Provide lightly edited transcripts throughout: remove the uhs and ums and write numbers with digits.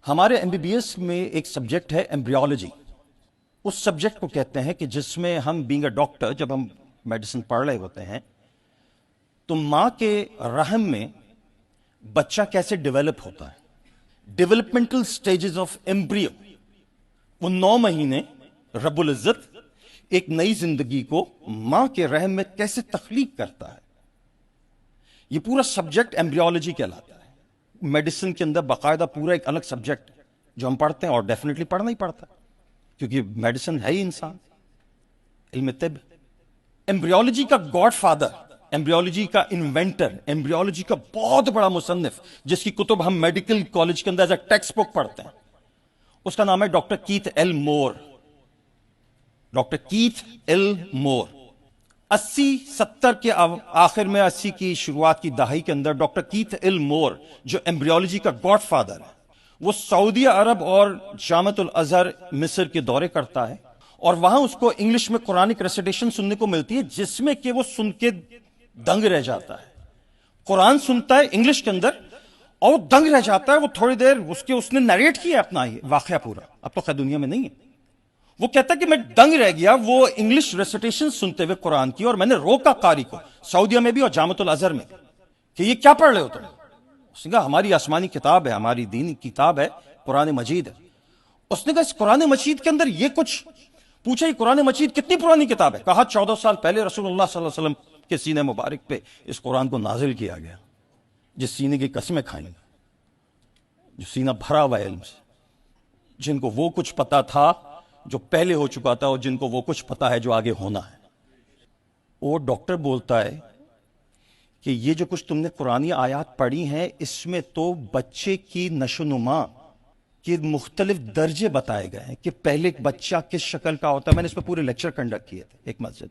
ہمارے M B B S میں ایک سبجیکٹ ہے ایمبریولوجی. اس سبجیکٹ کو کہتے ہیں کہ جس میں ہم بینگ اے ڈاکٹر جب ہم میڈیسن پڑھ رہے ہوتے ہیں تو ماں کے رحم میں بچہ کیسے ڈیولپ ہوتا ہے، ڈیولپمنٹل سٹیجز آف ایمبریو. وہ 9 مہینے رب العزت ایک نئی زندگی کو ماں کے رحم میں کیسے تخلیق کرتا ہے. یہ پورا سبجیکٹ ایمبریولوجی کہلاتا ہے. میڈیسن کے اندر باقاعدہ پورا ایک الگ سبجیکٹ جو ہم پڑھتے ہیں، اور ڈیفینیٹلی پڑھنا ہی پڑتا ہے کیونکہ میڈیسن ہے ہی انسان، علم طب. ایمبریولوجی کا گاڈ فادر، ایمبریولوجی کا انوینٹر، ایمبریولوجی کا بہت بڑا مصنف جس کی کتب ہم میڈیکل کالج کے اندر ایز اے ٹیکسٹ بک پڑھتے ہیں، اس کا نام ہے ڈاکٹر کیتھ ایل مور. ڈاکٹر کیتھ ایل مور 80-70 کے آخر میں، 80 کی شروعات کی دہائی کے اندر ڈاکٹر کیتھ ایل مور جو ایمبریولوجی کا گاڈ فادر ہے، وہ سعودی عرب اور جامعۃ الازہر مصر کے دورے کرتا ہے، اور وہاں اس کو انگلش میں قرآنک ریسیٹیشن سننے کو ملتی ہے جس میں کہ وہ سن کے دنگ رہ جاتا ہے. قرآن سنتا ہے انگلش کے اندر اور وہ دنگ رہ جاتا ہے. وہ تھوڑی دیر اس نے نیریٹ کیا اپنا یہ واقعہ پورا، اب تو خیر دنیا میں نہیں ہے. وہ کہتا ہے کہ میں دنگ رہ گیا وہ انگلش ریسیٹیشن سنتے ہوئے قرآن کی، اور میں نے روکا قاری کو سعودیہ میں بھی اور جامعۃ الازہر میں کہ یہ کیا پڑھ رہے ہو تم. اس نے کہا ہماری آسمانی کتاب ہے، ہماری دینی کتاب ہے، قرآن مجید ہے. اس نے کہا اس قرآن مجید کے اندر یہ کچھ پوچھا، یہ قرآن مجید کتنی پرانی کتاب ہے؟ کہا 14 سال پہلے رسول اللہ صلی اللہ علیہ وسلم کے سینے مبارک پہ اس قرآن کو نازل کیا گیا. جس سینے کی قسمیں کھائیں گے، جو سینہ بھرا ہوا ہے علم سے، جن کو وہ کچھ پتا تھا جو پہلے ہو چکا تھا، اور جن کو وہ کچھ پتا ہے جو آگے ہونا ہے. وہ ڈاکٹر بولتا ہے کہ یہ جو کچھ تم نے قرآنی آیات پڑھی ہیں اس میں تو بچے کی نشو و نما کے مختلف درجے بتائے گئے ہیں کہ پہلے ایک بچہ کس شکل کا ہوتا ہے. میں نے اس پہ پورے لیکچر کنڈکٹ کیے تھے ایک مسجد.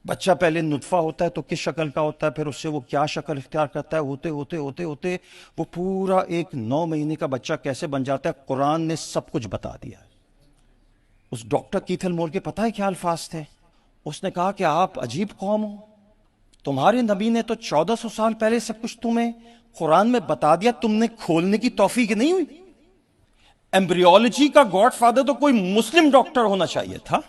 بچہ پہلے نطفہ ہوتا ہے تو کس شکل کا ہوتا ہے، پھر اس سے وہ کیا شکل اختیار کرتا ہے، ہوتے ہوتے ہوتے ہوتے وہ پورا ایک 9 مہینے کا بچہ کیسے بن جاتا ہے. قرآن نے سب کچھ بتا دیا ہے. اس ڈاکٹر کیتھ ایل مور کے پتہ ہے کیا الفاظ تھے؟ اس نے کہا کہ آپ عجیب قوم ہو، تمہارے نبی نے تو 1400 سال پہلے سب کچھ تمہیں قرآن میں بتا دیا، تم نے کھولنے کی توفیق نہیں ہوئی. ایمبریولوجی کا گاڈ فادر تو کوئی مسلم ڈاکٹر ہونا چاہیے تھا.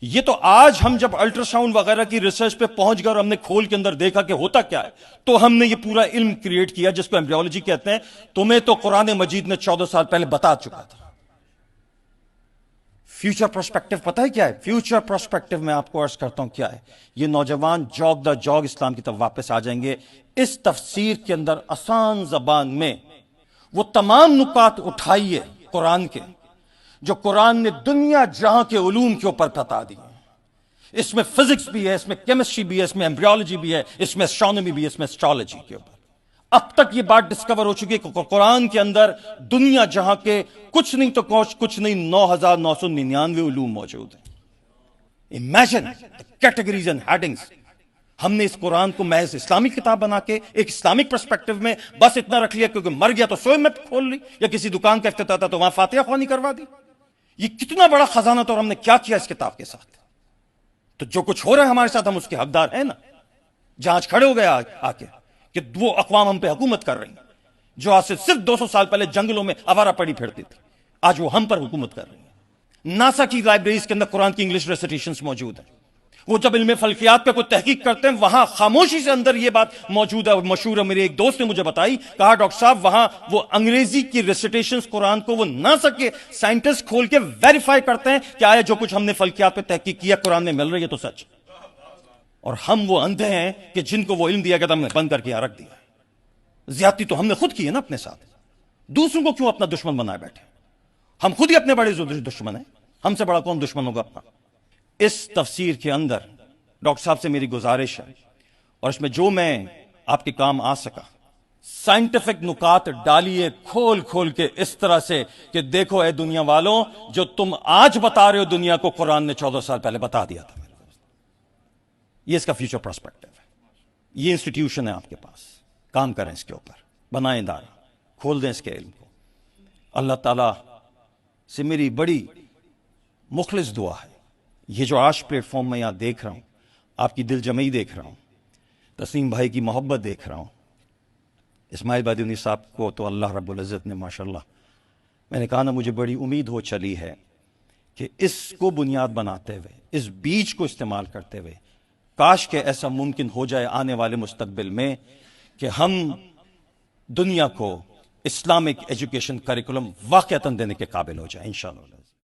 یہ تو آج ہم جب الٹرا ساؤنڈ وغیرہ کی ریسرچ پہ پہنچ گئے اور ہم نے کھول کے اندر دیکھا کہ ہوتا کیا ہے، تو ہم نے یہ پورا علم کریٹ کیا جس کو ایمبریولوجی کہتے ہیں. تمہیں تو قرآن مجید نے 14 سال پہلے بتا چکا تھا. فیوچر پرسپیکٹو پتہ ہے کیا ہے؟ فیوچر پرسپیکٹو میں آپ کو عرض کرتا ہوں کیا ہے. یہ نوجوان جوگ دا جوگ اسلام کی طرف واپس آ جائیں گے. اس تفسیر کے اندر آسان زبان میں وہ تمام نکات اٹھائیے قرآن کے جو قرآن نے دنیا جہاں کے علوم کے اوپر بتا دی. اس میں فزکس بھی ہے، اس میں کیمسٹری بھی ہے، اس میں ایمبریولوجی بھی ہے، اس میں اسٹرانومی بھی ہے، اس میں اسٹرالوجی کے اوپر. اب تک یہ بات ڈسکور ہو چکی ہے کہ قرآن کے اندر دنیا جہاں کے کچھ نہیں تو کچھ نہیں 9999 علوم موجود ہیں. Imagine categories and headings. ہم نے اس قرآن کو محض اسلامی کتاب بنا کے ایک اسلامک پرسپیکٹو میں بس اتنا رکھ لیا کیونکہ مر گیا تو سوئے میں کھول لی، یا کسی دکان کا افتتاح تھا تو وہاں فاتحہ خوانی کروا دی. یہ کتنا بڑا خزانہ تھا اور ہم نے کیا کیا اس کتاب کے ساتھ. تو جو کچھ ہو رہا ہے ہمارے ساتھ ہم اس کے حقدار ہیں نا. جہاں آج کھڑے ہو گئے آ کے کہ وہ اقوام ہم پہ حکومت کر رہی ہیں جو آج سے صرف 200 سال پہلے جنگلوں میں آوارہ پڑی پھرتی تھی، آج وہ ہم پر حکومت کر رہی ہیں. ناسا کی لائبریریز کے اندر قرآن کی انگلش ریسیٹیشنز موجود ہیں. وہ جب علم فلکیات پہ کوئی تحقیق کرتے ہیں وہاں خاموشی سے اندر یہ بات موجود ہے. مشہور ہے، میرے ایک دوست نے مجھے بتائی، کہا ڈاکٹر صاحب وہاں وہ انگریزی کی ریسیٹیشنز قرآن کو وہ ناسا کے سائنٹسٹ کھول کے ویریفائی کرتے ہیں کہ آیا جو کچھ ہم نے فلکیات پہ تحقیق کیا قرآن میں مل رہی ہے تو سچ. اور ہم وہ اندھے ہیں کہ جن کو وہ علم دیا گیا تھا ہم نے بند کر کے یہاں رکھ دیا. زیادتی تو ہم نے خود کی ہے نا اپنے ساتھ. دوسروں کو کیوں اپنا دشمن بنائے بیٹھے؟ ہم خود ہی اپنے بڑے دشمن ہیں. ہم سے بڑا کون دشمن ہوگا اپنا؟ اس تفسیر کے اندر ڈاکٹر صاحب سے میری گزارش ہے، اور اس میں جو میں آپ کے کام آ سکا، سائنٹیفک نکات ڈالیے کھول کھول کے اس طرح سے کہ دیکھو اے دنیا والوں، جو تم آج بتا رہے ہو دنیا کو قرآن نے 14 سال پہلے بتا دیا تھا. یہ اس کا فیوچر پرسپیکٹو ہے. یہ انسٹیٹیوشن ہے آپ کے پاس، کام کریں اس کے اوپر، بنائیں ادارہ، کھول دیں اس کے علم کو. اللہ تعالیٰ سے میری بڑی مخلص دعا ہے، یہ جو آج پلیٹ فارم میں یہاں دیکھ رہا ہوں، آپ کی دل جمعی دیکھ رہا ہوں، تسلیم بھائی کی محبت دیکھ رہا ہوں، اسماعیل بادونی صاحب کو تو اللہ رب العزت نے ماشاءاللہ، میں نے کہا نا مجھے بڑی امید ہو چلی ہے کہ اس کو بنیاد بناتے ہوئے، اس بیج کو استعمال کرتے ہوئے، کاش کہ ایسا ممکن ہو جائے آنے والے مستقبل میں کہ ہم دنیا کو اسلامک ایجوکیشن کریکولم واقعتاً دینے کے قابل ہو جائیں انشاءاللہ۔